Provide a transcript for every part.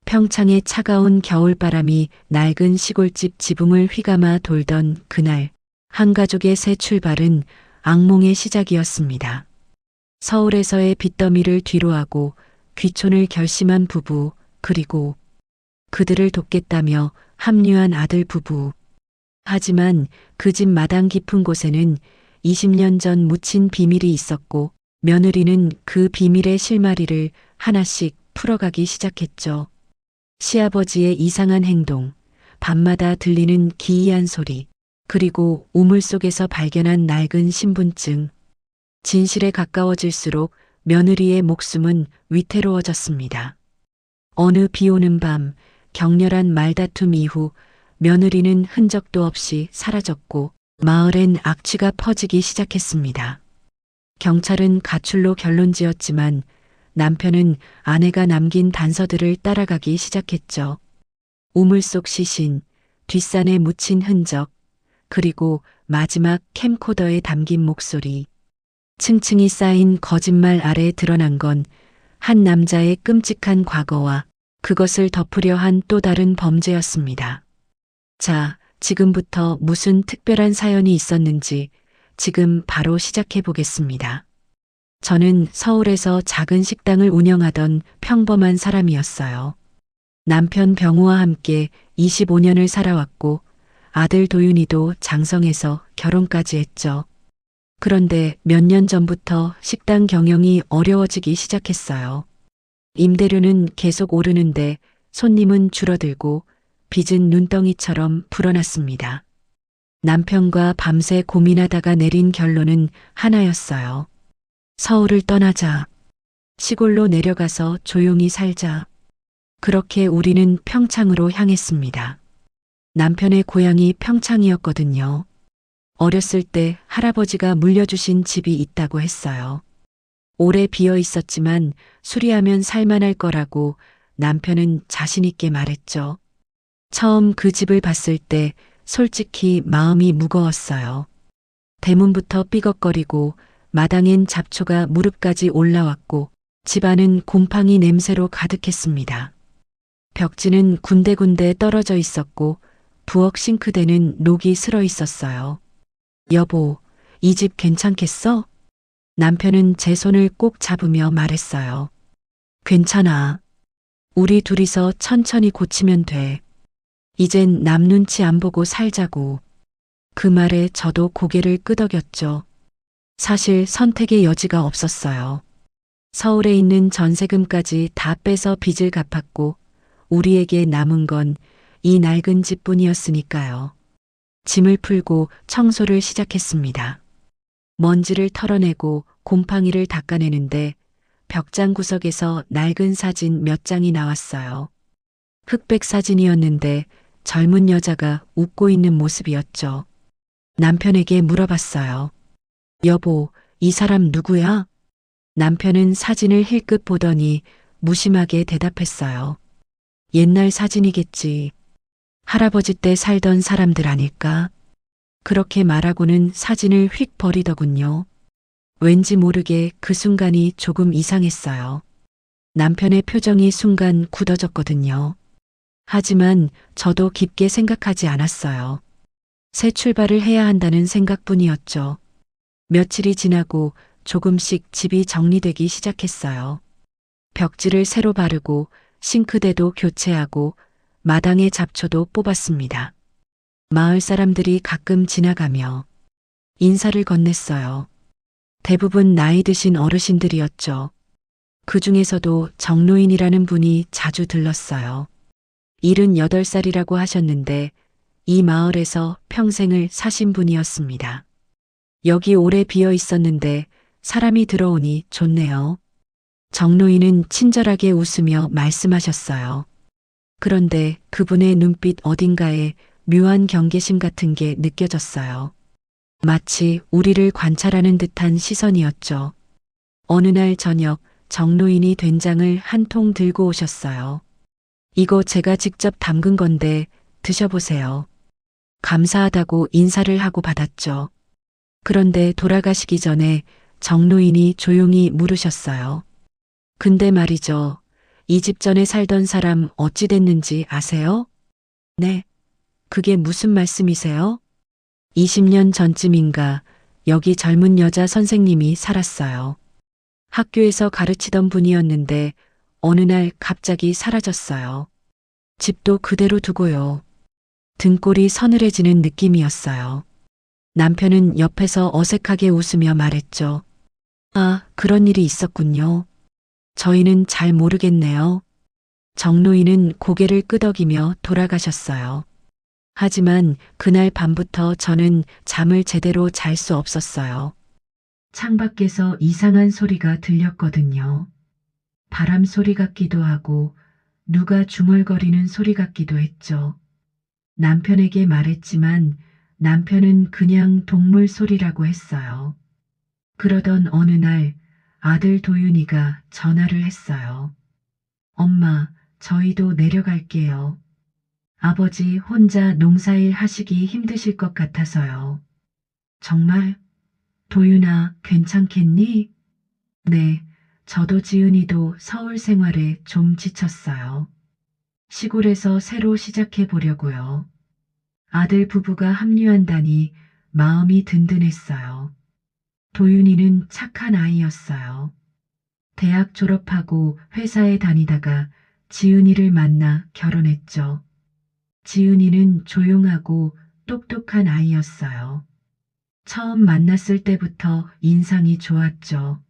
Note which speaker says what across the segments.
Speaker 1: 평창의 차가운 겨울바람이 낡은 시골집 지붕을 휘감아 돌던 그날, 한 가족의 새 출발은 악몽의 시작이었습니다. 서울에서의 빚더미를 뒤로하고 귀촌을 결심한 부부, 그리고 그들을 돕겠다며 합류한 아들 부부. 하지만 그 집 마당 깊은 곳에는 20년 전 묻힌 비밀이 있었고 며느리는 그 비밀의 실마리를 하나씩 풀어가기 시작했죠. 시아버지의 이상한 행동, 밤마다 들리는 기이한 소리, 그리고 우물 속에서 발견한 낡은 신분증. 진실에 가까워질수록 며느리의 목숨은 위태로워졌습니다. 어느 비 오는 밤, 격렬한 말다툼 이후 며느리는 흔적도 없이 사라졌고 마을엔 악취가 퍼지기 시작했습니다. 경찰은 가출로 결론지었지만 남편은 아내가 남긴 단서들을 따라가기 시작했죠. 우물 속 시신, 뒷산에 묻힌 흔적, 그리고 마지막 캠코더에 담긴 목소리. 층층이 쌓인 거짓말 아래 드러난 건 한 남자의 끔찍한 과거와 그것을 덮으려 한 또 다른 범죄였습니다. 자, 지금부터 무슨 특별한 사연이 있었는지 지금 바로 시작해 보겠습니다. 저는 서울에서 작은 식당을 운영하던 평범한 사람이었어요. 남편 병우와 함께 25년을 살아왔고 아들 도윤이도 장성해서 결혼까지 했죠. 그런데 몇 년 전부터 식당 경영이 어려워지기 시작했어요. 임대료는 계속 오르는데 손님은 줄어들고 빚은 눈덩이처럼 불어났습니다. 남편과 밤새 고민하다가 내린 결론은 하나였어요. 서울을 떠나자. 시골로 내려가서 조용히 살자. 그렇게 우리는 평창으로 향했습니다. 남편의 고향이 평창이었거든요. 어렸을 때 할아버지가 물려주신 집이 있다고 했어요. 오래 비어 있었지만 수리하면 살만할 거라고 남편은 자신있게 말했죠. 처음 그 집을 봤을 때 솔직히 마음이 무거웠어요. 대문부터 삐걱거리고 마당엔 잡초가 무릎까지 올라왔고 집안은 곰팡이 냄새로 가득했습니다. 벽지는 군데군데 떨어져 있었고 부엌 싱크대는 녹이 슬어 있었어요. 여보, 이 집 괜찮겠어? 남편은 제 손을 꼭 잡으며 말했어요. 괜찮아. 우리 둘이서 천천히 고치면 돼. 이젠 남 눈치 안 보고 살자고. 그 말에 저도 고개를 끄덕였죠. 사실 선택의 여지가 없었어요. 서울에 있는 전세금까지 다 빼서 빚을 갚았고 우리에게 남은 건 이 낡은 집뿐이었으니까요. 짐을 풀고 청소를 시작했습니다. 먼지를 털어내고 곰팡이를 닦아내는데 벽장 구석에서 낡은 사진 몇 장이 나왔어요. 흑백 사진이었는데 젊은 여자가 웃고 있는 모습이었죠. 남편에게 물어봤어요. 여보, 이 사람 누구야? 남편은 사진을 힐끗 보더니 무심하게 대답했어요. 옛날 사진이겠지. 할아버지 때 살던 사람들 아닐까? 그렇게 말하고는 사진을 휙 버리더군요. 왠지 모르게 그 순간이 조금 이상했어요. 남편의 표정이 순간 굳어졌거든요. 하지만 저도 깊게 생각하지 않았어요. 새 출발을 해야 한다는 생각뿐이었죠. 며칠이 지나고 조금씩 집이 정리되기 시작했어요. 벽지를 새로 바르고 싱크대도 교체하고 마당의 잡초도 뽑았습니다. 마을 사람들이 가끔 지나가며 인사를 건넸어요. 대부분 나이 드신 어르신들이었죠. 그 중에서도 정노인이라는 분이 자주 들렀어요. 78살이라고 하셨는데 이 마을에서 평생을 사신 분이었습니다. 여기 오래 비어 있었는데 사람이 들어오니 좋네요. 정노인은 친절하게 웃으며 말씀하셨어요. 그런데 그분의 눈빛 어딘가에 묘한 경계심 같은 게 느껴졌어요. 마치 우리를 관찰하는 듯한 시선이었죠. 어느 날 저녁 정노인이 된장을 한 통 들고 오셨어요. 이거 제가 직접 담근 건데 드셔보세요. 감사하다고 인사를 하고 받았죠. 그런데 돌아가시기 전에 정노인이 조용히 물으셨어요. 근데 말이죠. 이 집 전에 살던 사람 어찌 됐는지 아세요? 네. 그게 무슨 말씀이세요? 20년 전쯤인가 여기 젊은 여자 선생님이 살았어요. 학교에서 가르치던 분이었는데 어느 날 갑자기 사라졌어요. 집도 그대로 두고요. 등골이 서늘해지는 느낌이었어요. 남편은 옆에서 어색하게 웃으며 말했죠. 아, 그런 일이 있었군요. 저희는 잘 모르겠네요. 정노인은 고개를 끄덕이며 돌아가셨어요. 하지만 그날 밤부터 저는 잠을 제대로 잘 수 없었어요. 창밖에서 이상한 소리가 들렸거든요. 바람 소리 같기도 하고 누가 중얼거리는 소리 같기도 했죠. 남편에게 말했지만 남편은 그냥 동물 소리라고 했어요. 그러던 어느 날 아들 도윤이가 전화를 했어요. 엄마, 저희도 내려갈게요. 아버지 혼자 농사일 하시기 힘드실 것 같아서요. 정말? 도윤아, 괜찮겠니? 네, 저도 지은이도 서울 생활에 좀 지쳤어요. 시골에서 새로 시작해 보려고요. 아들 부부가 합류한다니 마음이 든든했어요. 도윤이는 착한 아이였어요. 대학 졸업하고 회사에 다니다가 지은이를 만나 결혼했죠. 지은이는 조용하고 똑똑한 아이였어요. 처음 만났을 때부터 인상이 좋았죠.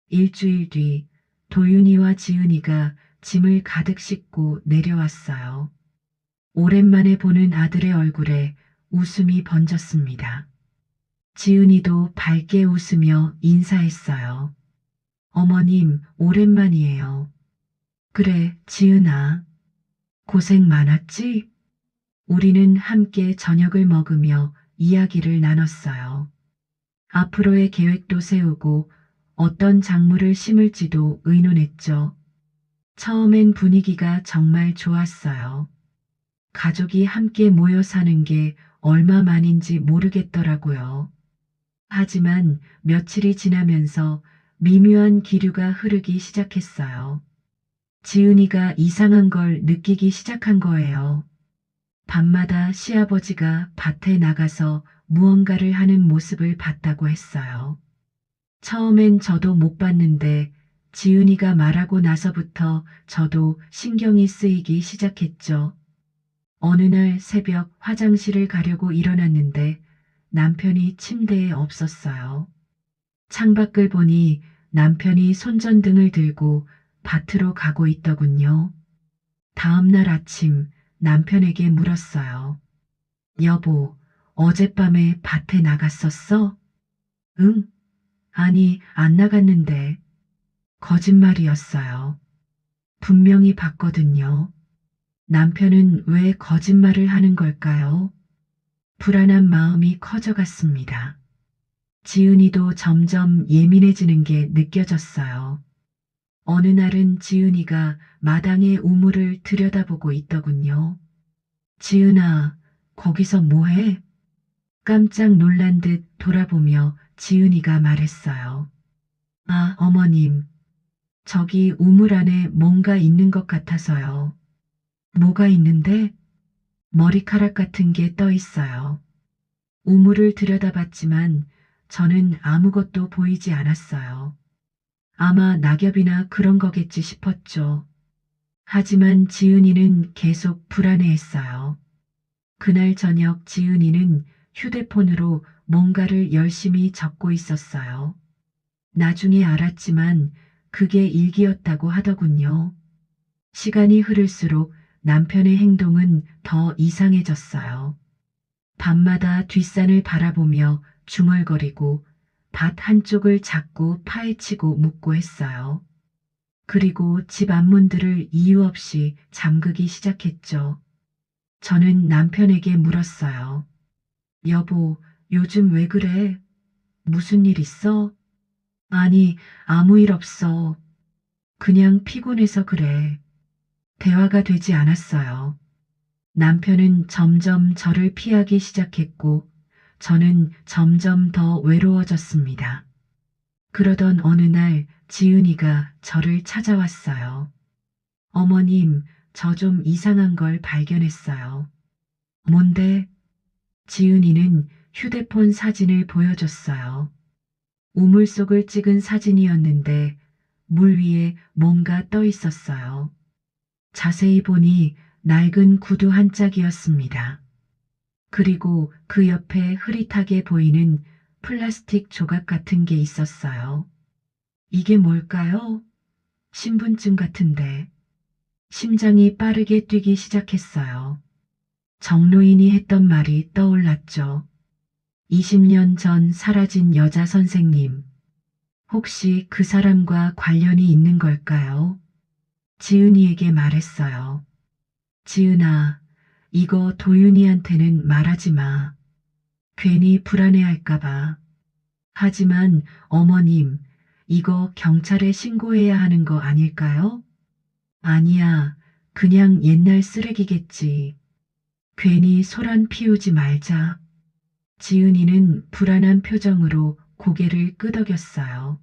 Speaker 1: 일주일 뒤 도윤이와 지은이가 짐을 가득 싣고 내려왔어요. 오랜만에 보는 아들의 얼굴에 웃음이 번졌습니다. 지은이도 밝게 웃으며 인사했어요. 어머님, 오랜만이에요. 그래, 지은아. 고생 많았지? 우리는 함께 저녁을 먹으며 이야기를 나눴어요. 앞으로의 계획도 세우고 어떤 작물을 심을지도 의논했죠. 처음엔 분위기가 정말 좋았어요. 가족이 함께 모여 사는 게 얼마만인지 모르겠더라고요. 하지만 며칠이 지나면서 미묘한 기류가 흐르기 시작했어요. 지은이가 이상한 걸 느끼기 시작한 거예요. 밤마다 시아버지가 밭에 나가서 무언가를 하는 모습을 봤다고 했어요. 처음엔 저도 못 봤는데 지은이가 말하고 나서부터 저도 신경이 쓰이기 시작했죠. 어느 날 새벽 화장실을 가려고 일어났는데 남편이 침대에 없었어요. 창밖을 보니 남편이 손전등을 들고 밭으로 가고 있더군요. 다음 날 아침 남편에게 물었어요. 여보, 어젯밤에 밭에 나갔었어? 응? 아니, 안 나갔는데. 거짓말이었어요. 분명히 봤거든요. 남편은 왜 거짓말을 하는 걸까요? 불안한 마음이 커져갔습니다. 지은이도 점점 예민해지는 게 느껴졌어요. 어느 날은 지은이가 마당의 우물을 들여다보고 있더군요. 지은아, 거기서 뭐해? 깜짝 놀란 듯 돌아보며 지은이가 말했어요. 아, 어머님, 저기 우물 안에 뭔가 있는 것 같아서요. 뭐가 있는데? 머리카락 같은 게 떠 있어요. 우물을 들여다봤지만 저는 아무것도 보이지 않았어요. 아마 낙엽이나 그런 거겠지 싶었죠. 하지만 지은이는 계속 불안해했어요. 그날 저녁 지은이는 휴대폰으로 뭔가를 열심히 적고 있었어요. 나중에 알았지만 그게 일기였다고 하더군요. 시간이 흐를수록 남편의 행동은 더 이상해졌어요. 밤마다 뒷산을 바라보며 중얼거리고 밭 한쪽을 자꾸 파헤치고 묻고 했어요. 그리고 집 앞문들을 이유 없이 잠그기 시작했죠. 저는 남편에게 물었어요. 여보, 요즘 왜 그래? 무슨 일 있어? 아니, 아무 일 없어. 그냥 피곤해서 그래. 대화가 되지 않았어요. 남편은 점점 저를 피하기 시작했고 저는 점점 더 외로워졌습니다. 그러던 어느 날 지은이가 저를 찾아왔어요. 어머님, 저 좀 이상한 걸 발견했어요. 뭔데? 지은이는 휴대폰 사진을 보여줬어요. 우물 속을 찍은 사진이었는데 물 위에 뭔가 떠 있었어요. 자세히 보니 낡은 구두 한 짝이었습니다. 그리고 그 옆에 흐릿하게 보이는 플라스틱 조각 같은 게 있었어요. 이게 뭘까요? 신분증 같은데. 심장이 빠르게 뛰기 시작했어요. 정로인이 했던 말이 떠올랐죠. 20년 전 사라진 여자 선생님. 혹시 그 사람과 관련이 있는 걸까요? 지은이에게 말했어요. 지은아, 이거 도윤이한테는 말하지 마. 괜히 불안해할까봐. 하지만 어머님, 이거 경찰에 신고해야 하는 거 아닐까요? 아니야, 그냥 옛날 쓰레기겠지. 괜히 소란 피우지 말자. 지은이는 불안한 표정으로 고개를 끄덕였어요.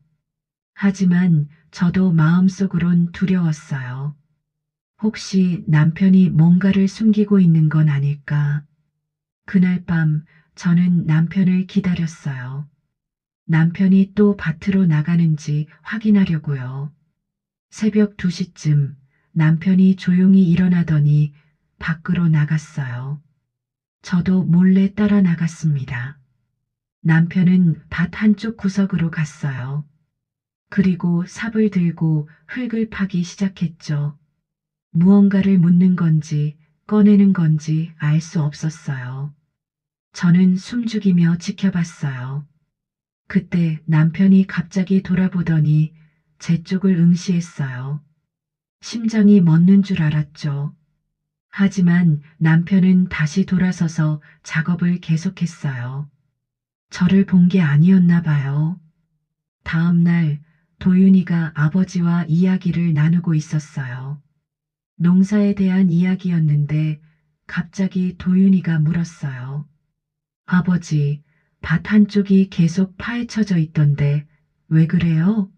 Speaker 1: 하지만 저도 마음속으론 두려웠어요. 혹시 남편이 뭔가를 숨기고 있는 건 아닐까? 그날 밤 저는 남편을 기다렸어요. 남편이 또 밭으로 나가는지 확인하려고요. 새벽 2시쯤 남편이 조용히 일어나더니 밖으로 나갔어요. 저도 몰래 따라 나갔습니다. 남편은 밭 한쪽 구석으로 갔어요. 그리고 삽을 들고 흙을 파기 시작했죠. 무언가를 묻는 건지 꺼내는 건지 알 수 없었어요. 저는 숨죽이며 지켜봤어요. 그때 남편이 갑자기 돌아보더니 제 쪽을 응시했어요. 심장이 멎는 줄 알았죠. 하지만 남편은 다시 돌아서서 작업을 계속했어요. 저를 본 게 아니었나 봐요. 다음 날 도윤이가 아버지와 이야기를 나누고 있었어요. 농사에 대한 이야기였는데 갑자기 도윤이가 물었어요. 아버지, 밭 한쪽이 계속 파헤쳐져 있던데 왜 그래요?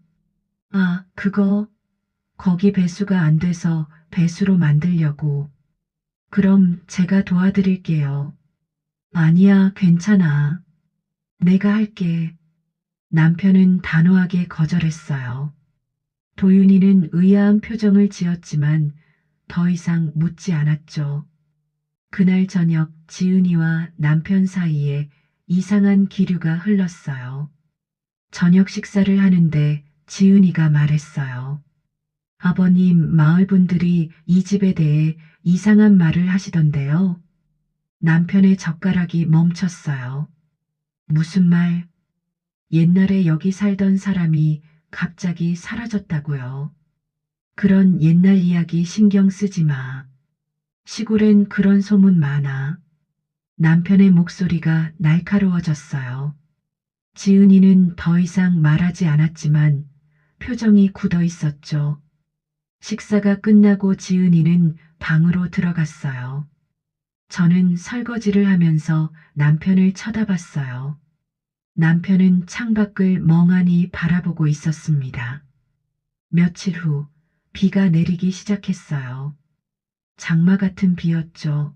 Speaker 1: 아, 그거, 거기 배수가 안 돼서 배수로 만들려고. 그럼 제가 도와드릴게요. 아니야, 괜찮아. 내가 할게. 남편은 단호하게 거절했어요. 도윤이는 의아한 표정을 지었지만 더 이상 묻지 않았죠. 그날 저녁 지은이와 남편 사이에 이상한 기류가 흘렀어요. 저녁 식사를 하는데 지은이가 말했어요. 아버님, 마을 분들이 이 집에 대해 이상한 말을 하시던데요. 남편의 젓가락이 멈췄어요. 무슨 말? 옛날에 여기 살던 사람이 갑자기 사라졌다고요. 그런 옛날 이야기 신경 쓰지 마. 시골엔 그런 소문 많아. 남편의 목소리가 날카로워졌어요. 지은이는 더 이상 말하지 않았지만 표정이 굳어 있었죠. 식사가 끝나고 지은이는 방으로 들어갔어요. 저는 설거지를 하면서 남편을 쳐다봤어요. 남편은 창밖을 멍하니 바라보고 있었습니다. 며칠 후 비가 내리기 시작했어요. 장마 같은 비였죠.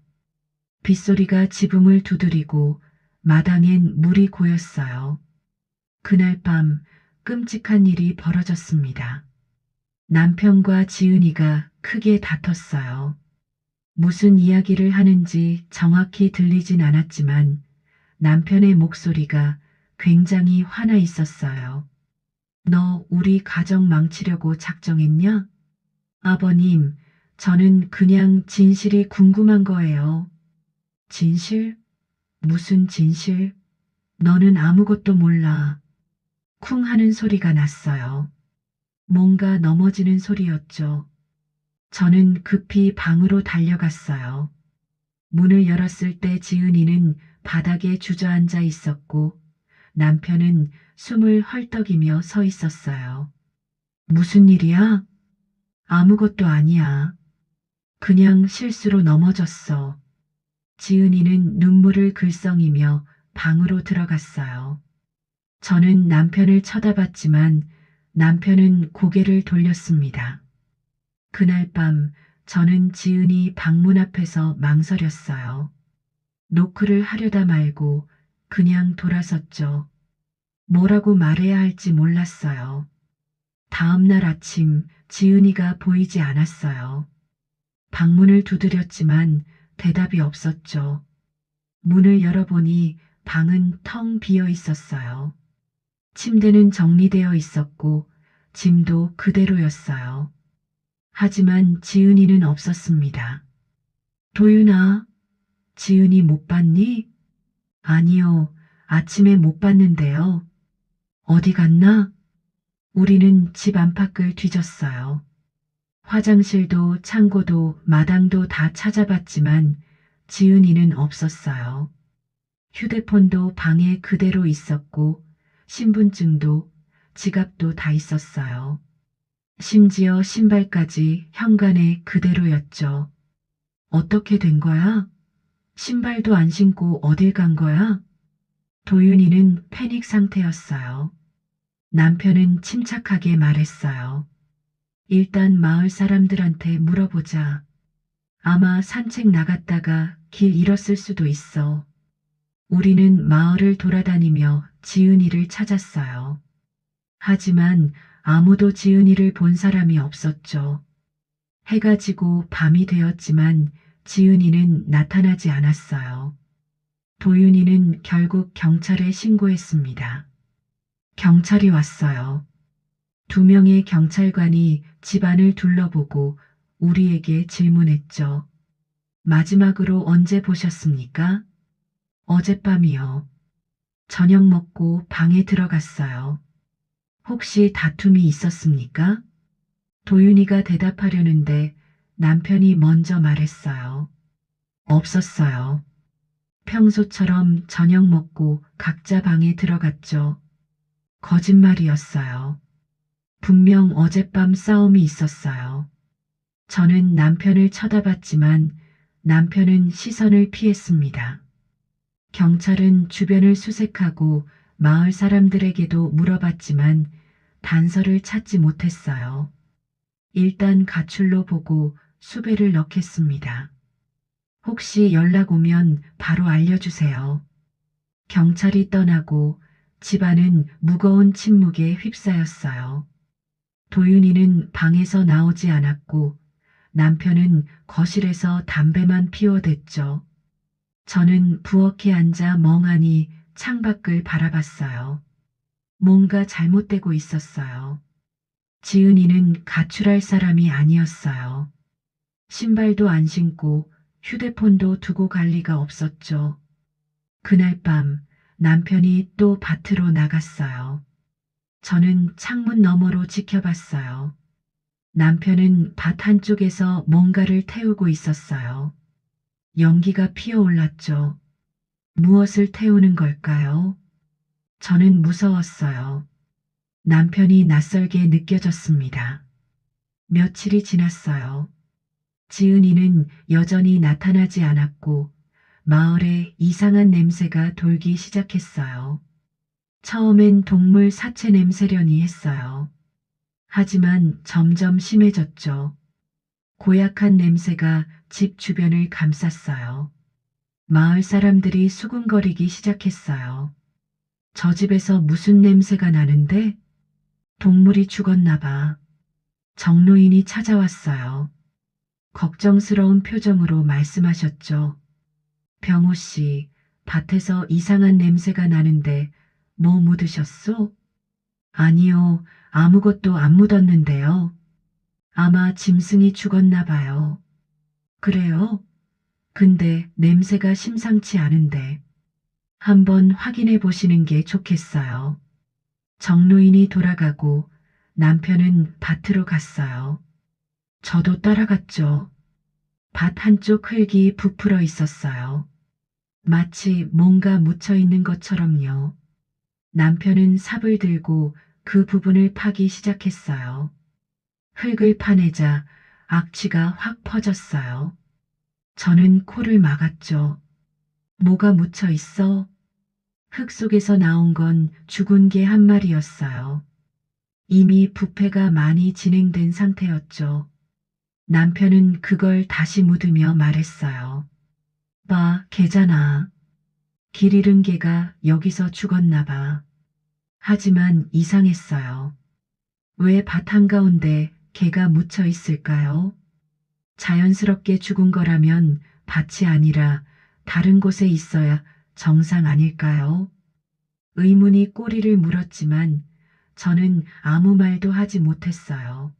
Speaker 1: 빗소리가 지붕을 두드리고 마당엔 물이 고였어요. 그날 밤 끔찍한 일이 벌어졌습니다. 남편과 지은이가 크게 다퉜어요. 무슨 이야기를 하는지 정확히 들리진 않았지만 남편의 목소리가 굉장히 화나 있었어요. 너 우리 가정 망치려고 작정했냐? 아버님, 저는 그냥 진실이 궁금한 거예요. 진실? 무슨 진실? 너는 아무것도 몰라. 쿵 하는 소리가 났어요. 뭔가 넘어지는 소리였죠. 저는 급히 방으로 달려갔어요. 문을 열었을 때 지은이는 바닥에 주저앉아 있었고 남편은 숨을 헐떡이며 서 있었어요. 무슨 일이야? 아무것도 아니야. 그냥 실수로 넘어졌어. 지은이는 눈물을 글썽이며 방으로 들어갔어요. 저는 남편을 쳐다봤지만 남편은 고개를 돌렸습니다. 그날 밤 저는 지은이 방문 앞에서 망설였어요. 노크를 하려다 말고 그냥 돌아섰죠. 뭐라고 말해야 할지 몰랐어요. 다음 날 아침 지은이가 보이지 않았어요. 방문을 두드렸지만 대답이 없었죠. 문을 열어보니 방은 텅 비어 있었어요. 침대는 정리되어 있었고 짐도 그대로였어요. 하지만 지은이는 없었습니다. 도윤아, 지은이 못 봤니? 아니요, 아침에 못 봤는데요. 어디 갔나? 우리는 집 안팎을 뒤졌어요. 화장실도 창고도 마당도 다 찾아봤지만 지은이는 없었어요. 휴대폰도 방에 그대로 있었고 신분증도 지갑도 다 있었어요. 심지어 신발까지 현관에 그대로였죠. 어떻게 된 거야? 신발도 안 신고 어딜 간 거야? 도윤이는 패닉 상태였어요. 남편은 침착하게 말했어요. 일단 마을 사람들한테 물어보자. 아마 산책 나갔다가 길 잃었을 수도 있어. 우리는 마을을 돌아다니며 지은이를 찾았어요. 하지만 아무도 지은이를 본 사람이 없었죠. 해가 지고 밤이 되었지만 지은이는 나타나지 않았어요. 도윤이는 결국 경찰에 신고했습니다. 경찰이 왔어요. 2명의 경찰관이 집안을 둘러보고 우리에게 질문했죠. 마지막으로 언제 보셨습니까? 어젯밤이요. 저녁 먹고 방에 들어갔어요. 혹시 다툼이 있었습니까? 도윤이가 대답하려는데 남편이 먼저 말했어요. 없었어요. 평소처럼 저녁 먹고 각자 방에 들어갔죠. 거짓말이었어요. 분명 어젯밤 싸움이 있었어요. 저는 남편을 쳐다봤지만 남편은 시선을 피했습니다. 경찰은 주변을 수색하고 마을 사람들에게도 물어봤지만 단서를 찾지 못했어요. 일단 가출로 보고 수배를 넣겠습니다. 혹시 연락 오면 바로 알려주세요. 경찰이 떠나고 집안은 무거운 침묵에 휩싸였어요. 도윤이는 방에서 나오지 않았고 남편은 거실에서 담배만 피워댔죠. 저는 부엌에 앉아 멍하니 창밖을 바라봤어요. 뭔가 잘못되고 있었어요. 지은이는 가출할 사람이 아니었어요. 신발도 안 신고 휴대폰도 두고 갈 리가 없었죠. 그날 밤 남편이 또 밭으로 나갔어요. 저는 창문 너머로 지켜봤어요. 남편은 밭 한쪽에서 뭔가를 태우고 있었어요. 연기가 피어올랐죠. 무엇을 태우는 걸까요? 저는 무서웠어요. 남편이 낯설게 느껴졌습니다. 며칠이 지났어요. 지은이는 여전히 나타나지 않았고 마을에 이상한 냄새가 돌기 시작했어요. 처음엔 동물 사체 냄새려니 했어요. 하지만 점점 심해졌죠. 고약한 냄새가 집 주변을 감쌌어요. 마을 사람들이 수군거리기 시작했어요. 저 집에서 무슨 냄새가 나는데? 동물이 죽었나 봐. 정로인이 찾아왔어요. 걱정스러운 표정으로 말씀하셨죠. 병호 씨, 밭에서 이상한 냄새가 나는데 뭐 묻으셨소? 아니요, 아무것도 안 묻었는데요. 아마 짐승이 죽었나 봐요. 그래요? 근데 냄새가 심상치 않은데. 한번 확인해 보시는 게 좋겠어요. 정로인이 돌아가고 남편은 밭으로 갔어요. 저도 따라갔죠. 밭 한쪽 흙이 부풀어 있었어요. 마치 뭔가 묻혀 있는 것처럼요. 남편은 삽을 들고 그 부분을 파기 시작했어요. 흙을 파내자 악취가 확 퍼졌어요. 저는 코를 막았죠. 뭐가 묻혀 있어? 흙 속에서 나온 건 죽은 개 한 마리였어요. 이미 부패가 많이 진행된 상태였죠. 남편은 그걸 다시 묻으며 말했어요. 봐, 개잖아. 길 잃은 개가 여기서 죽었나 봐. 하지만 이상했어요. 왜 밭 한가운데 개가 묻혀 있을까요? 자연스럽게 죽은 거라면 밭이 아니라 다른 곳에 있어야 정상 아닐까요? 의문이 꼬리를 물었지만 저는 아무 말도 하지 못했어요.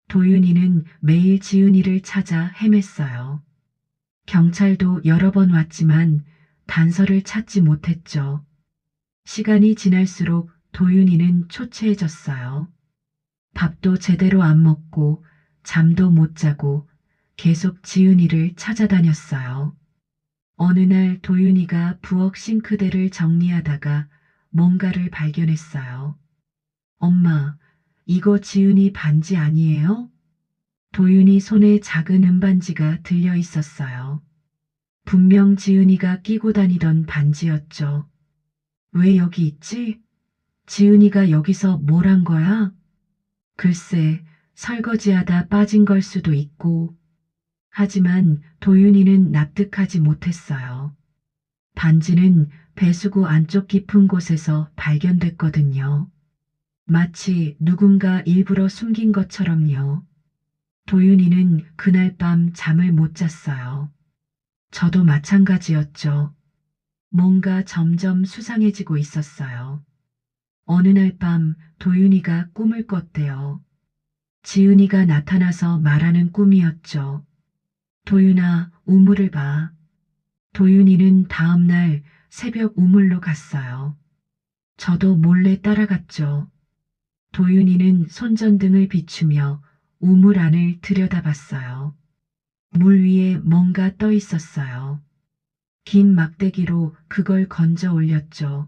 Speaker 1: 도윤이는 매일 지은이를 찾아 헤맸어요. 경찰도 여러 번 왔지만 단서를 찾지 못했죠. 시간이 지날수록 도윤이는 초췌해졌어요. 밥도 제대로 안 먹고 잠도 못 자고 계속 지은이를 찾아다녔어요. 어느 날 도윤이가 부엌 싱크대를 정리하다가 뭔가를 발견했어요. 엄마, 이거 지은이 반지 아니에요? 도윤이 손에 작은 은반지가 들려 있었어요. 분명 지은이가 끼고 다니던 반지였죠. 왜 여기 있지? 지은이가 여기서 뭘 한 거야? 글쎄, 설거지하다 빠진 걸 수도 있고. 하지만 도윤이는 납득하지 못했어요. 반지는 배수구 안쪽 깊은 곳에서 발견됐거든요. 마치 누군가 일부러 숨긴 것처럼요. 도윤이는 그날 밤 잠을 못 잤어요. 저도 마찬가지였죠. 뭔가 점점 수상해지고 있었어요. 어느 날 밤 도윤이가 꿈을 꿨대요. 지은이가 나타나서 말하는 꿈이었죠. 도윤아, 우물을 봐. 도윤이는 다음날 새벽 우물로 갔어요. 저도 몰래 따라갔죠. 도윤이는 손전등을 비추며 우물 안을 들여다봤어요. 물 위에 뭔가 떠 있었어요. 긴 막대기로 그걸 건져 올렸죠.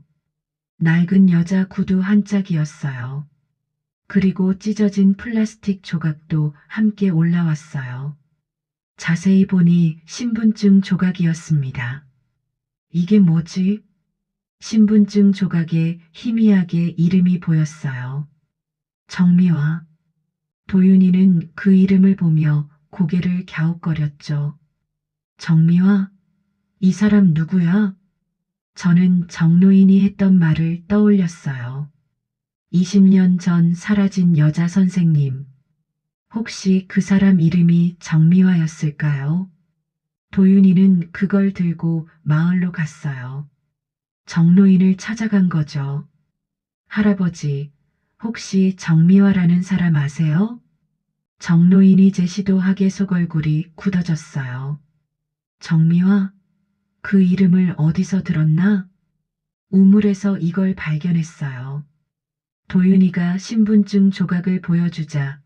Speaker 1: 낡은 여자 구두 한 짝이었어요. 그리고 찢어진 플라스틱 조각도 함께 올라왔어요. 자세히 보니 신분증 조각이었습니다. 이게 뭐지? 신분증 조각에 희미하게 이름이 보였어요. 정미화. 도윤이는 그 이름을 보며 고개를 갸웃거렸죠. 정미화? 이 사람 누구야? 저는 정노인이 했던 말을 떠올렸어요. 20년 전 사라진 여자 선생님. 혹시 그 사람 이름이 정미화였을까요? 도윤이는 그걸 들고 마을로 갔어요. 정노인을 찾아간 거죠. 할아버지, 혹시 정미화라는 사람 아세요? 정노인이 제시도하게 속얼굴이 굳어졌어요. 정미화? 그 이름을 어디서 들었나? 우물에서 이걸 발견했어요. 도윤이가 신분증 조각을 보여주자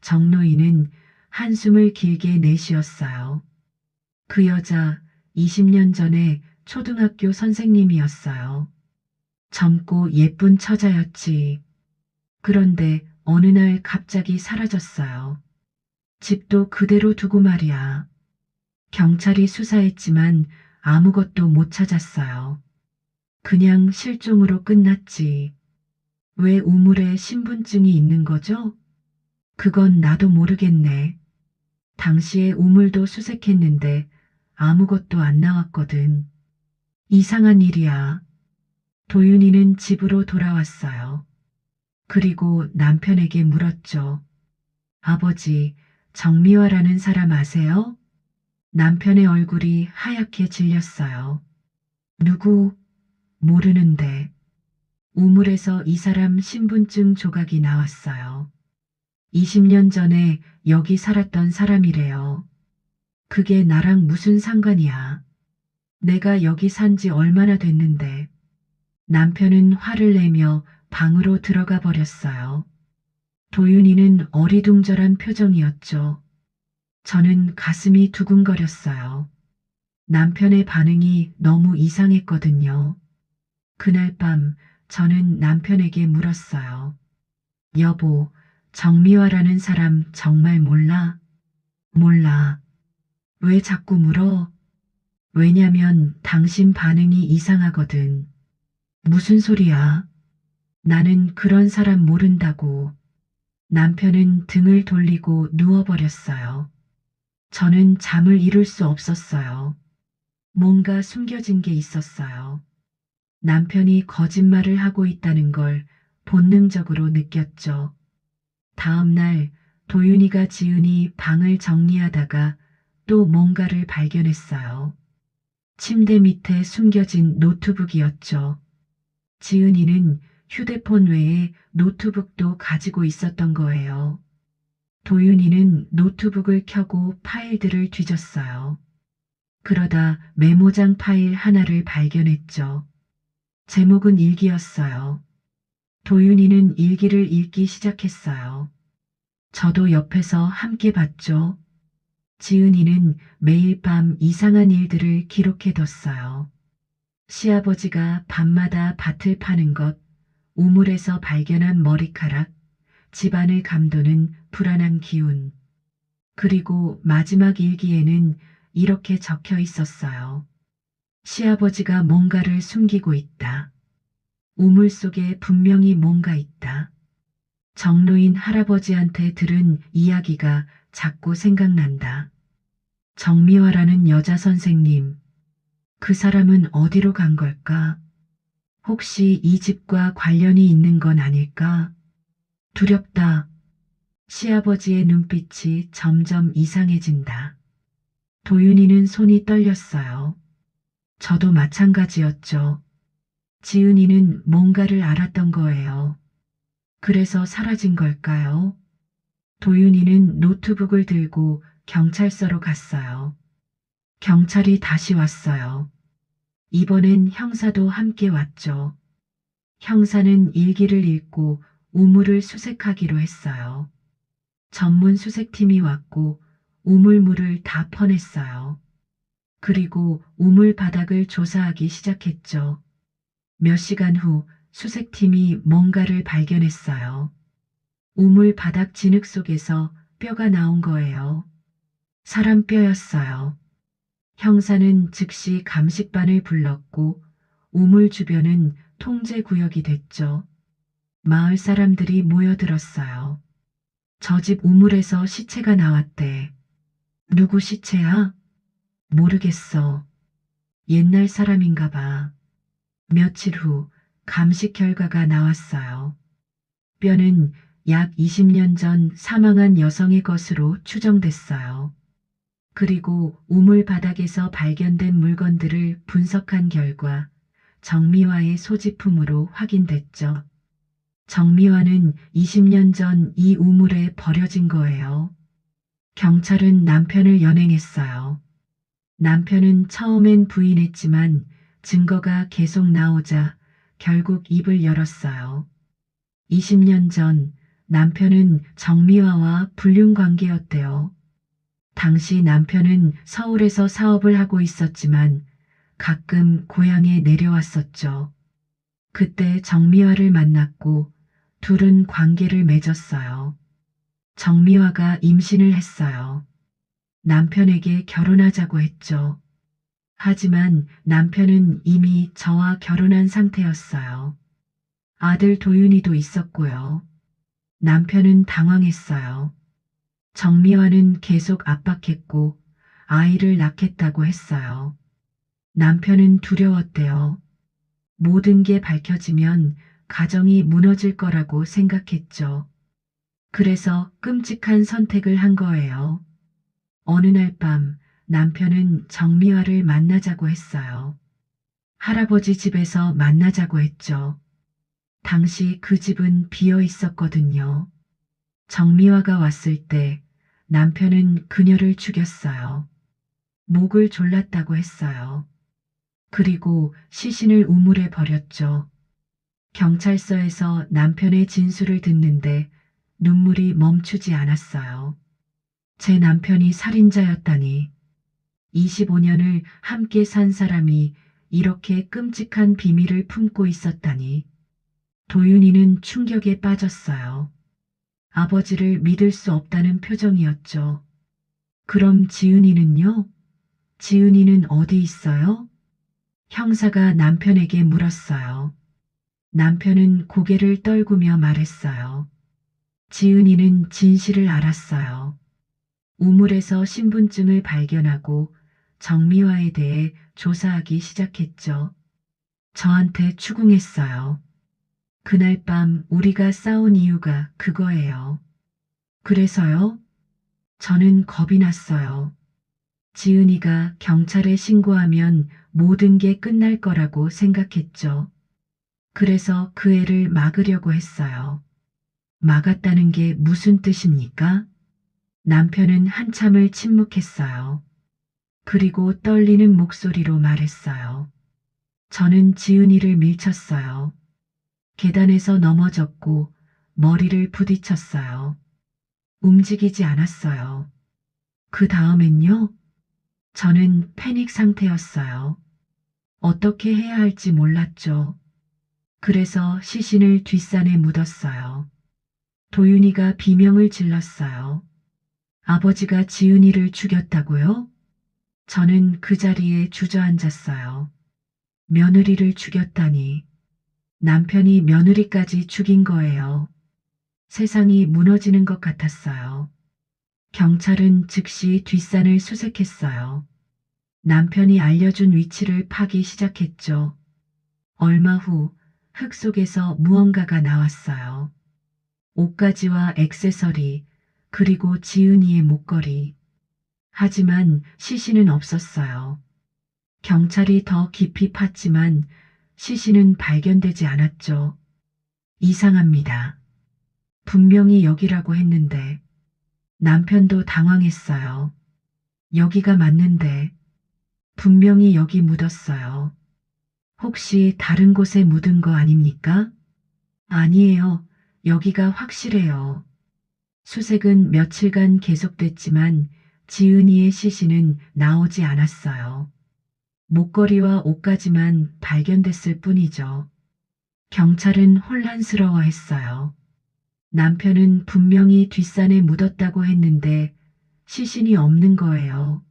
Speaker 1: 정노인은 한숨을 길게 내쉬었어요. 그 여자 20년 전에 초등학교 선생님이었어요. 젊고 예쁜 처자였지. 그런데 어느 날 갑자기 사라졌어요. 집도 그대로 두고 말이야. 경찰이 수사했지만 아무것도 못 찾았어요. 그냥 실종으로 끝났지. 왜 우물에 신분증이 있는 거죠? 그건 나도 모르겠네. 당시에 우물도 수색했는데 아무것도 안 나왔거든. 이상한 일이야. 도윤이는 집으로 돌아왔어요. 그리고 남편에게 물었죠. 아버지, 정미화라는 사람 아세요? 남편의 얼굴이 하얗게 질렸어요. 누구? 모르는데. 우물에서 이 사람 신분증 조각이 나왔어요. 20년 전에 여기 살았던 사람이래요. 그게 나랑 무슨 상관이야. 내가 여기 산지 얼마나 됐는데. 남편은 화를 내며 방으로 들어가 버렸어요. 도윤이는 어리둥절한 표정이었죠. 저는 가슴이 두근거렸어요. 남편의 반응이 너무 이상했거든요. 그날 밤 저는 남편에게 물었어요. 여보, 정미화라는 사람 정말 몰라? 몰라. 왜 자꾸 물어? 왜냐면 당신 반응이 이상하거든. 무슨 소리야? 나는 그런 사람 모른다고. 남편은 등을 돌리고 누워버렸어요. 저는 잠을 이룰 수 없었어요. 뭔가 숨겨진 게 있었어요. 남편이 거짓말을 하고 있다는 걸 본능적으로 느꼈죠. 다음 날 도윤이가 지은이 방을 정리하다가 또 뭔가를 발견했어요. 침대 밑에 숨겨진 노트북이었죠. 지은이는 휴대폰 외에 노트북도 가지고 있었던 거예요. 도윤이는 노트북을 켜고 파일들을 뒤졌어요. 그러다 메모장 파일 하나를 발견했죠. 제목은 일기였어요. 도윤이는 일기를 읽기 시작했어요. 저도 옆에서 함께 봤죠. 지은이는 매일 밤 이상한 일들을 기록해뒀어요. 시아버지가 밤마다 밭을 파는 것, 우물에서 발견한 머리카락, 집안을 감도는 불안한 기운. 그리고 마지막 일기에는 이렇게 적혀 있었어요. 시아버지가 뭔가를 숨기고 있다. 우물 속에 분명히 뭔가 있다. 정로인 할아버지한테 들은 이야기가 자꾸 생각난다. 정미화라는 여자 선생님. 그 사람은 어디로 간 걸까? 혹시 이 집과 관련이 있는 건 아닐까? 두렵다. 시아버지의 눈빛이 점점 이상해진다. 도윤이는 손이 떨렸어요. 저도 마찬가지였죠. 지은이는 뭔가를 알았던 거예요. 그래서 사라진 걸까요? 도윤이는 노트북을 들고 경찰서로 갔어요. 경찰이 다시 왔어요. 이번엔 형사도 함께 왔죠. 형사는 일기를 읽고 우물을 수색하기로 했어요. 전문 수색팀이 왔고 우물물을 다 퍼냈어요. 그리고 우물 바닥을 조사하기 시작했죠. 몇 시간 후 수색팀이 뭔가를 발견했어요. 우물 바닥 진흙 속에서 뼈가 나온 거예요. 사람 뼈였어요. 형사는 즉시 감식반을 불렀고 우물 주변은 통제 구역이 됐죠. 마을 사람들이 모여들었어요. 저 집 우물에서 시체가 나왔대. 누구 시체야? 모르겠어. 옛날 사람인가 봐. 며칠 후 감식 결과가 나왔어요. 뼈는 약 20년 전 사망한 여성의 것으로 추정됐어요. 그리고 우물 바닥에서 발견된 물건들을 분석한 결과 정미화의 소지품으로 확인됐죠. 정미화는 20년 전 이 우물에 버려진 거예요. 경찰은 남편을 연행했어요. 남편은 처음엔 부인했지만 증거가 계속 나오자 결국 입을 열었어요. 20년 전 남편은 정미화와 불륜 관계였대요. 당시 남편은 서울에서 사업을 하고 있었지만 가끔 고향에 내려왔었죠. 그때 정미화를 만났고 둘은 관계를 맺었어요. 정미화가 임신을 했어요. 남편에게 결혼하자고 했죠. 하지만 남편은 이미 저와 결혼한 상태였어요. 아들 도윤이도 있었고요. 남편은 당황했어요. 정미화는 계속 압박했고 아이를 낳겠다고 했어요. 남편은 두려웠대요. 모든 게 밝혀지면 가정이 무너질 거라고 생각했죠. 그래서 끔찍한 선택을 한 거예요. 어느 날 밤 남편은 정미화를 만나자고 했어요. 할아버지 집에서 만나자고 했죠. 당시 그 집은 비어 있었거든요. 정미화가 왔을 때 남편은 그녀를 죽였어요. 목을 졸랐다고 했어요. 그리고 시신을 우물에 버렸죠. 경찰서에서 남편의 진술을 듣는데 눈물이 멈추지 않았어요. 제 남편이 살인자였다니. 25년을 함께 산 사람이 이렇게 끔찍한 비밀을 품고 있었다니. 도윤이는 충격에 빠졌어요. 아버지를 믿을 수 없다는 표정이었죠. 그럼 지은이는요? 지은이는 어디 있어요? 형사가 남편에게 물었어요. 남편은 고개를 떨구며 말했어요. 지은이는 진실을 알았어요. 우물에서 신분증을 발견하고 정미화에 대해 조사하기 시작했죠. 저한테 추궁했어요. 그날 밤 우리가 싸운 이유가 그거예요. 그래서요? 저는 겁이 났어요. 지은이가 경찰에 신고하면 모든 게 끝날 거라고 생각했죠. 그래서 그 애를 막으려고 했어요. 막았다는 게 무슨 뜻입니까? 남편은 한참을 침묵했어요. 그리고 떨리는 목소리로 말했어요. 저는 지은이를 밀쳤어요. 계단에서 넘어졌고 머리를 부딪혔어요. 움직이지 않았어요. 그 다음엔요? 저는 패닉 상태였어요. 어떻게 해야 할지 몰랐죠. 그래서 시신을 뒷산에 묻었어요. 도윤이가 비명을 질렀어요. 아버지가 지은이를 죽였다고요? 저는 그 자리에 주저앉았어요. 며느리를 죽였다니. 남편이 며느리까지 죽인 거예요. 세상이 무너지는 것 같았어요. 경찰은 즉시 뒷산을 수색했어요. 남편이 알려준 위치를 파기 시작했죠. 얼마 후 흙 속에서 무언가가 나왔어요. 옷가지와 액세서리, 그리고 지은이의 목걸이. 하지만 시신은 없었어요. 경찰이 더 깊이 팠지만 시신은 발견되지 않았죠. 이상합니다. 분명히 여기라고 했는데 남편도 당황했어요. 여기가 맞는데 분명히 여기 묻었어요. 혹시 다른 곳에 묻은 거 아닙니까? 아니에요. 여기가 확실해요. 수색은 며칠간 계속됐지만 지은이의 시신은 나오지 않았어요. 목걸이와 옷까지만 발견됐을 뿐이죠. 경찰은 혼란스러워했어요. 남편은 분명히 뒷산에 묻었다고 했는데 시신이 없는 거예요.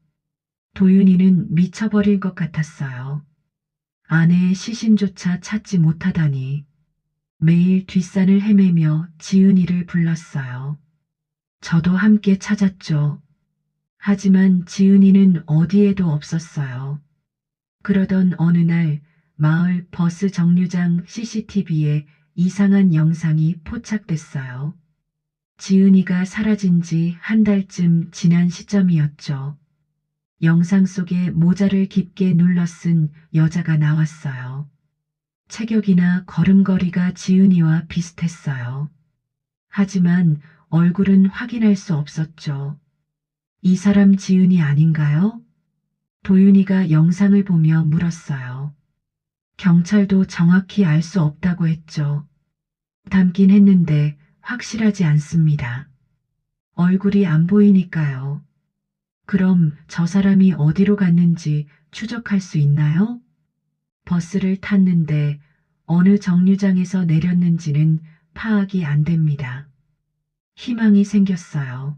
Speaker 1: 도윤이는 미쳐버릴 것 같았어요. 아내의 시신조차 찾지 못하다니. 매일 뒷산을 헤매며 지은이를 불렀어요. 저도 함께 찾았죠. 하지만 지은이는 어디에도 없었어요. 그러던 어느 날 마을 버스 정류장 CCTV에 이상한 영상이 포착됐어요. 지은이가 사라진 지 한 달쯤 지난 시점이었죠. 영상 속에 모자를 깊게 눌러 쓴 여자가 나왔어요. 체격이나 걸음걸이가 지은이와 비슷했어요. 하지만 얼굴은 확인할 수 없었죠. 이 사람 지은이 아닌가요? 도윤이가 영상을 보며 물었어요. 경찰도 정확히 알 수 없다고 했죠. 닮긴 했는데 확실하지 않습니다. 얼굴이 안 보이니까요. 그럼 저 사람이 어디로 갔는지 추적할 수 있나요? 버스를 탔는데 어느 정류장에서 내렸는지는 파악이 안 됩니다. 희망이 생겼어요.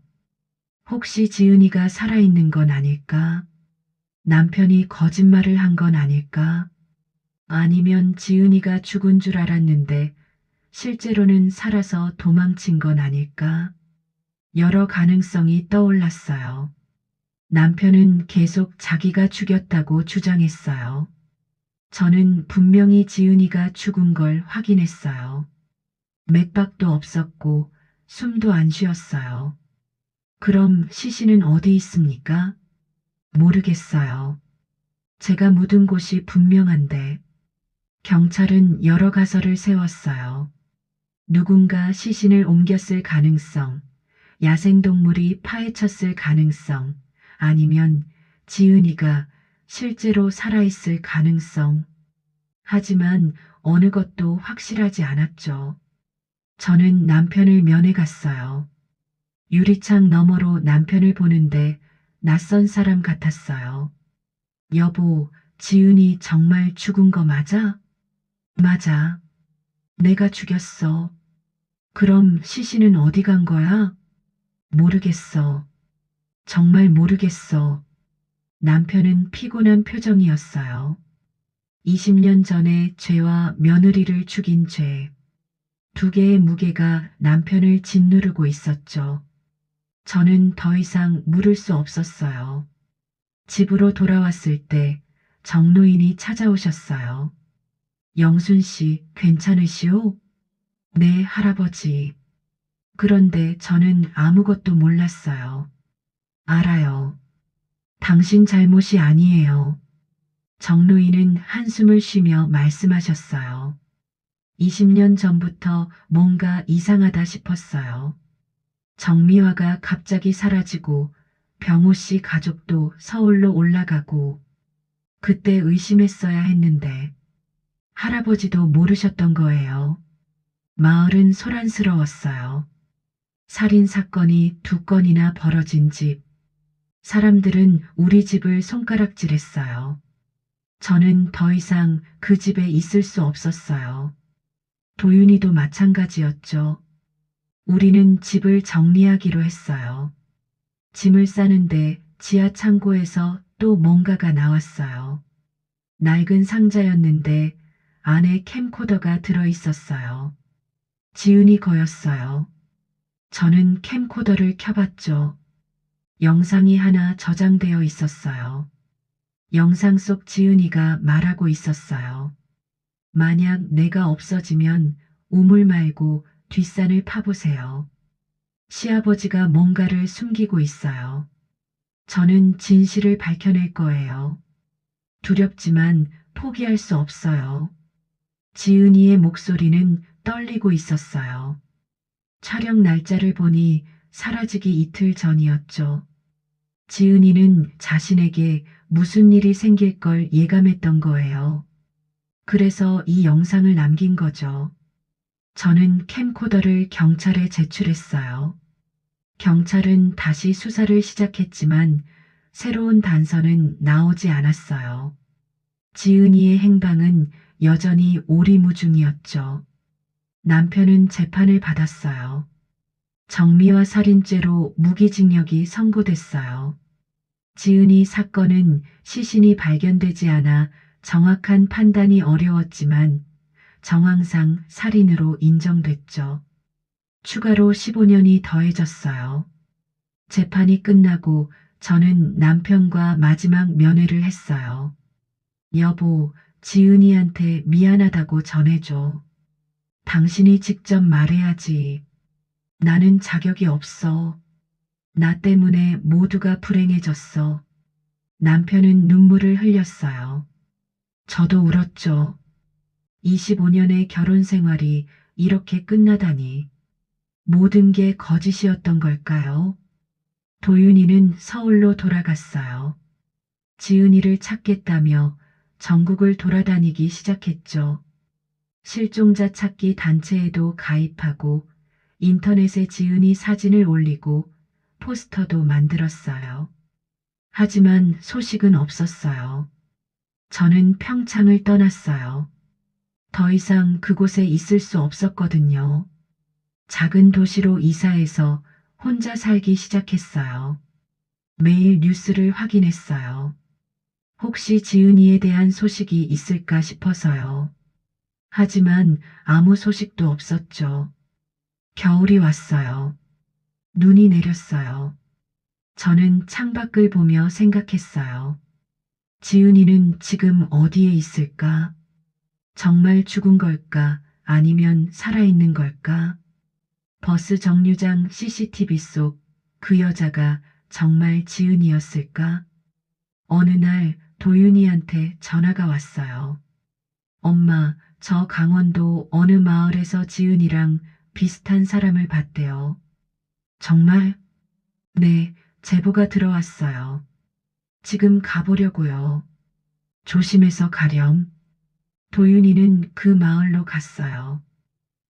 Speaker 1: 혹시 지은이가 살아있는 건 아닐까? 남편이 거짓말을 한 건 아닐까? 아니면 지은이가 죽은 줄 알았는데 실제로는 살아서 도망친 건 아닐까? 여러 가능성이 떠올랐어요. 남편은 계속 자기가 죽였다고 주장했어요. 저는 분명히 지은이가 죽은 걸 확인했어요. 맥박도 없었고 숨도 안 쉬었어요. 그럼 시신은 어디 있습니까? 모르겠어요. 제가 묻은 곳이 분명한데 경찰은 여러 가설을 세웠어요. 누군가 시신을 옮겼을 가능성, 야생동물이 파헤쳤을 가능성, 아니면 지은이가 실제로 살아있을 가능성. 하지만 어느 것도 확실하지 않았죠. 저는 남편을 면회 갔어요. 유리창 너머로 남편을 보는데 낯선 사람 같았어요. 여보, 지은이 정말 죽은 거 맞아? 맞아. 내가 죽였어. 그럼 시신은 어디 간 거야? 모르겠어. 정말 모르겠어. 남편은 피곤한 표정이었어요. 20년 전에 죄와 며느리를 죽인 죄. 두 개의 무게가 남편을 짓누르고 있었죠. 저는 더 이상 물을 수 없었어요. 집으로 돌아왔을 때 정노인이 찾아오셨어요. 영순 씨, 괜찮으시오? 네, 할아버지. 그런데 저는 아무것도 몰랐어요. 알아요. 당신 잘못이 아니에요. 정노인은 한숨을 쉬며 말씀하셨어요. 20년 전부터 뭔가 이상하다 싶었어요. 정미화가 갑자기 사라지고 병호 씨 가족도 서울로 올라가고 그때 의심했어야 했는데 할아버지도 모르셨던 거예요. 마을은 소란스러웠어요. 살인 사건이 2건이나 벌어진 집. 사람들은 우리 집을 손가락질했어요. 저는 더 이상 그 집에 있을 수 없었어요. 도윤이도 마찬가지였죠. 우리는 집을 정리하기로 했어요. 짐을 싸는데 지하 창고에서 또 뭔가가 나왔어요. 낡은 상자였는데 안에 캠코더가 들어 있었어요. 지은이 거였어요. 저는 캠코더를 켜봤죠. 영상이 하나 저장되어 있었어요. 영상 속 지은이가 말하고 있었어요. 만약 내가 없어지면 우물 말고 뒷산을 파보세요. 시아버지가 뭔가를 숨기고 있어요. 저는 진실을 밝혀낼 거예요. 두렵지만 포기할 수 없어요. 지은이의 목소리는 떨리고 있었어요. 촬영 날짜를 보니 사라지기 이틀 전이었죠. 지은이는 자신에게 무슨 일이 생길 걸 예감했던 거예요. 그래서 이 영상을 남긴 거죠. 저는 캠코더를 경찰에 제출했어요. 경찰은 다시 수사를 시작했지만 새로운 단서는 나오지 않았어요. 지은이의 행방은 여전히 오리무중이었죠. 남편은 재판을 받았어요. 정미화 살인죄로 무기징역이 선고됐어요. 지은이 사건은 시신이 발견되지 않아 정확한 판단이 어려웠지만 정황상 살인으로 인정됐죠. 추가로 15년이 더해졌어요. 재판이 끝나고 저는 남편과 마지막 면회를 했어요. 여보, 지은이한테 미안하다고 전해줘. 당신이 직접 말해야지. 나는 자격이 없어. 나 때문에 모두가 불행해졌어. 남편은 눈물을 흘렸어요. 저도 울었죠. 25년의 결혼 생활이 이렇게 끝나다니. 모든 게 거짓이었던 걸까요? 도윤이는 서울로 돌아갔어요. 지은이를 찾겠다며 전국을 돌아다니기 시작했죠. 실종자 찾기 단체에도 가입하고 인터넷에 지은이 사진을 올리고 포스터도 만들었어요. 하지만 소식은 없었어요. 저는 평창을 떠났어요. 더 이상 그곳에 있을 수 없었거든요. 작은 도시로 이사해서 혼자 살기 시작했어요. 매일 뉴스를 확인했어요. 혹시 지은이에 대한 소식이 있을까 싶어서요. 하지만 아무 소식도 없었죠. 겨울이 왔어요. 눈이 내렸어요. 저는 창밖을 보며 생각했어요. 지은이는 지금 어디에 있을까? 정말 죽은 걸까? 아니면 살아있는 걸까? 버스 정류장 CCTV 속 그 여자가 정말 지은이었을까? 어느 날 도윤이한테 전화가 왔어요. 엄마, 저 강원도 어느 마을에서 지은이랑 비슷한 사람을 봤대요. 정말? 네, 제보가 들어왔어요. 지금 가보려고요. 조심해서 가렴. 도윤이는 그 마을로 갔어요.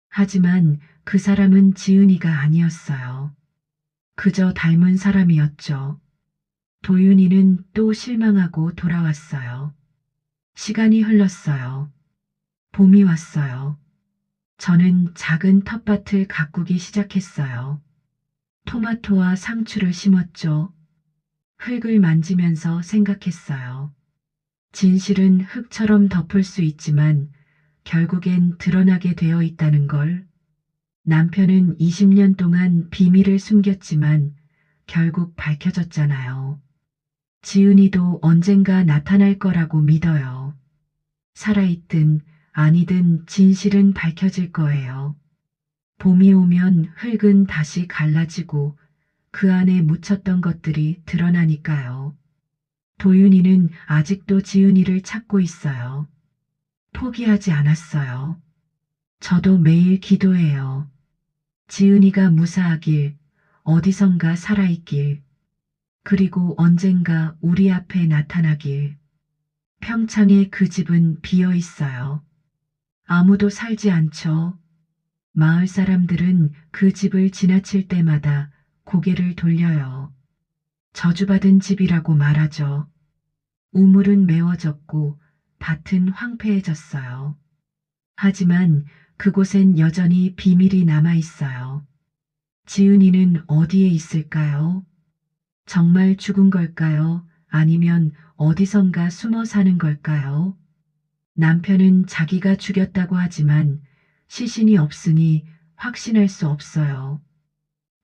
Speaker 1: 하지만 그 사람은 지은이가 아니었어요. 그저 닮은 사람이었죠. 도윤이는 또 실망하고 돌아왔어요. 시간이 흘렀어요. 봄이 왔어요. 저는 작은 텃밭을 가꾸기 시작했어요. 토마토와 상추를 심었죠. 흙을 만지면서 생각했어요. 진실은 흙처럼 덮을 수 있지만 결국엔 드러나게 되어 있다는 걸. 남편은 20년 동안 비밀을 숨겼지만 결국 밝혀졌잖아요. 지은이도 언젠가 나타날 거라고 믿어요. 살아있든 아니든 진실은 밝혀질 거예요. 봄이 오면 흙은 다시 갈라지고 그 안에 묻혔던 것들이 드러나니까요. 도윤이는 아직도 지은이를 찾고 있어요. 포기하지 않았어요. 저도 매일 기도해요. 지은이가 무사하길, 어디선가 살아있길, 그리고 언젠가 우리 앞에 나타나길. 평창에 그 집은 비어 있어요. 아무도 살지 않죠. 마을 사람들은 그 집을 지나칠 때마다 고개를 돌려요. 저주받은 집이라고 말하죠. 우물은 메워졌고 밭은 황폐해졌어요. 하지만 그곳엔 여전히 비밀이 남아 있어요. 지은이는 어디에 있을까요? 정말 죽은 걸까요? 아니면 어디선가 숨어 사는 걸까요? 남편은 자기가 죽였다고 하지만 시신이 없으니 확신할 수 없어요.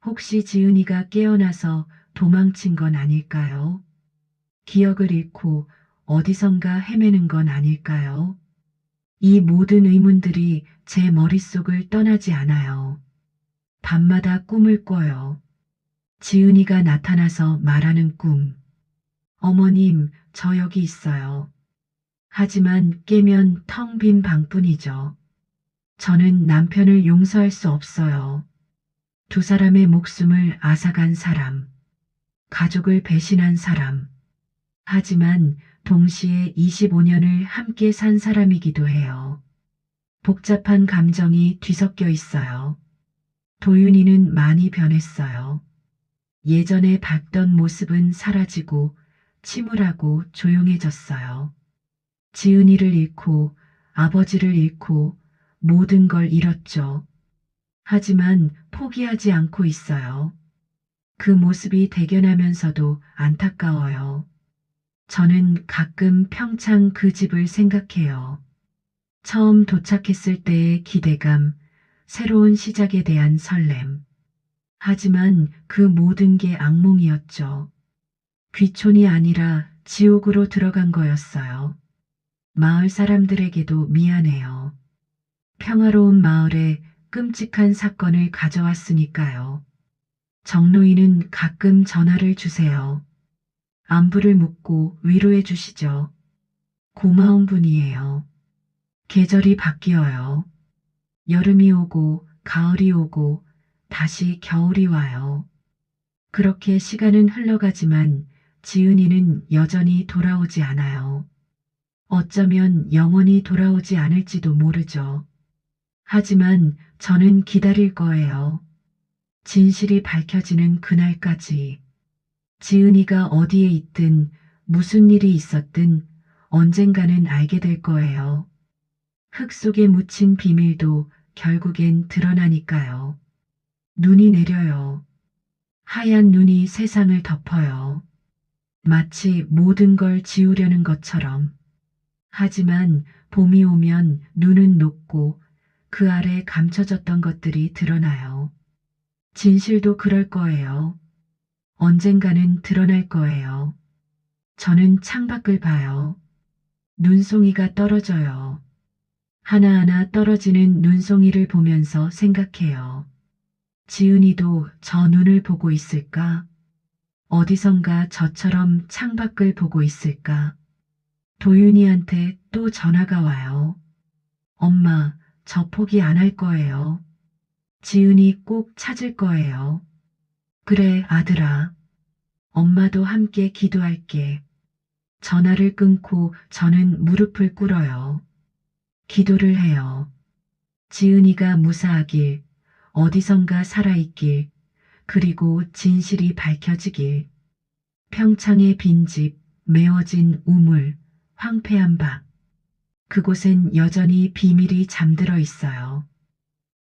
Speaker 1: 혹시 지은이가 깨어나서 도망친 건 아닐까요? 기억을 잃고 어디선가 헤매는 건 아닐까요? 이 모든 의문들이 제 머릿속을 떠나지 않아요. 밤마다 꿈을 꿔요. 지은이가 나타나서 말하는 꿈. 어머님, 저 여기 있어요. 하지만 깨면 텅 빈 방뿐이죠. 저는 남편을 용서할 수 없어요. 두 사람의 목숨을 앗아간 사람, 가족을 배신한 사람. 하지만 동시에 25년을 함께 산 사람이기도 해요. 복잡한 감정이 뒤섞여 있어요. 도윤이는 많이 변했어요. 예전에 밝던 모습은 사라지고 침울하고 조용해졌어요. 지은이를 잃고 아버지를 잃고 모든 걸 잃었죠. 하지만 포기하지 않고 있어요. 그 모습이 대견하면서도 안타까워요. 저는 가끔 평창 그 집을 생각해요. 처음 도착했을 때의 기대감, 새로운 시작에 대한 설렘. 하지만 그 모든 게 악몽이었죠. 귀촌이 아니라 지옥으로 들어간 거였어요. 마을 사람들에게도 미안해요. 평화로운 마을에 끔찍한 사건을 가져왔으니까요. 정노인은 가끔 전화를 주세요. 안부를 묻고 위로해 주시죠. 고마운 분이에요. 계절이 바뀌어요. 여름이 오고 가을이 오고 다시 겨울이 와요. 그렇게 시간은 흘러가지만 지은이는 여전히 돌아오지 않아요. 어쩌면 영원히 돌아오지 않을지도 모르죠. 하지만 저는 기다릴 거예요. 진실이 밝혀지는 그날까지. 지은이가 어디에 있든 무슨 일이 있었든 언젠가는 알게 될 거예요. 흙 속에 묻힌 비밀도 결국엔 드러나니까요. 눈이 내려요. 하얀 눈이 세상을 덮어요. 마치 모든 걸 지우려는 것처럼. 하지만 봄이 오면 눈은 녹고 그 아래 감춰졌던 것들이 드러나요. 진실도 그럴 거예요. 언젠가는 드러날 거예요. 저는 창밖을 봐요. 눈송이가 떨어져요. 하나하나 떨어지는 눈송이를 보면서 생각해요. 지은이도 저 눈을 보고 있을까? 어디선가 저처럼 창밖을 보고 있을까? 도윤이한테 또 전화가 와요. 엄마, 저 포기 안 할 거예요. 지은이 꼭 찾을 거예요. 그래, 아들아. 엄마도 함께 기도할게. 전화를 끊고 저는 무릎을 꿇어요. 기도를 해요. 지은이가 무사하길, 어디선가 살아있길, 그리고 진실이 밝혀지길. 평창의 빈집, 메워진 우물, 황폐한 방. 그곳엔 여전히 비밀이 잠들어 있어요.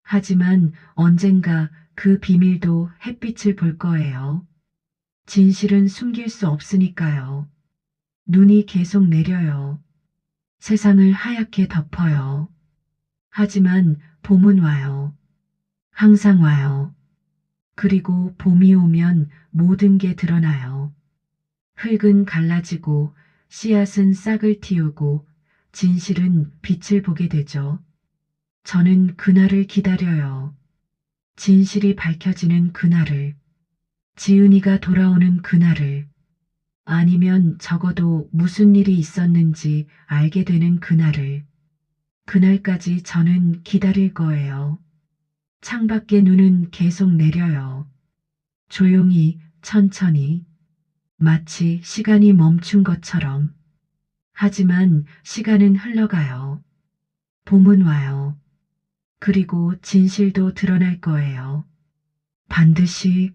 Speaker 1: 하지만 언젠가 그 비밀도 햇빛을 볼 거예요. 진실은 숨길 수 없으니까요. 눈이 계속 내려요. 세상을 하얗게 덮어요. 하지만 봄은 와요. 항상 와요. 그리고 봄이 오면 모든 게 드러나요. 흙은 갈라지고 씨앗은 싹을 틔우고 진실은 빛을 보게 되죠. 저는 그날을 기다려요. 진실이 밝혀지는 그날을, 지은이가 돌아오는 그날을, 아니면 적어도 무슨 일이 있었는지 알게 되는 그날을. 그날까지 저는 기다릴 거예요. 창밖에 눈은 계속 내려요. 조용히, 천천히, 마치 시간이 멈춘 것처럼. 하지만 시간은 흘러가요. 봄은 와요. 그리고 진실도 드러날 거예요. 반드시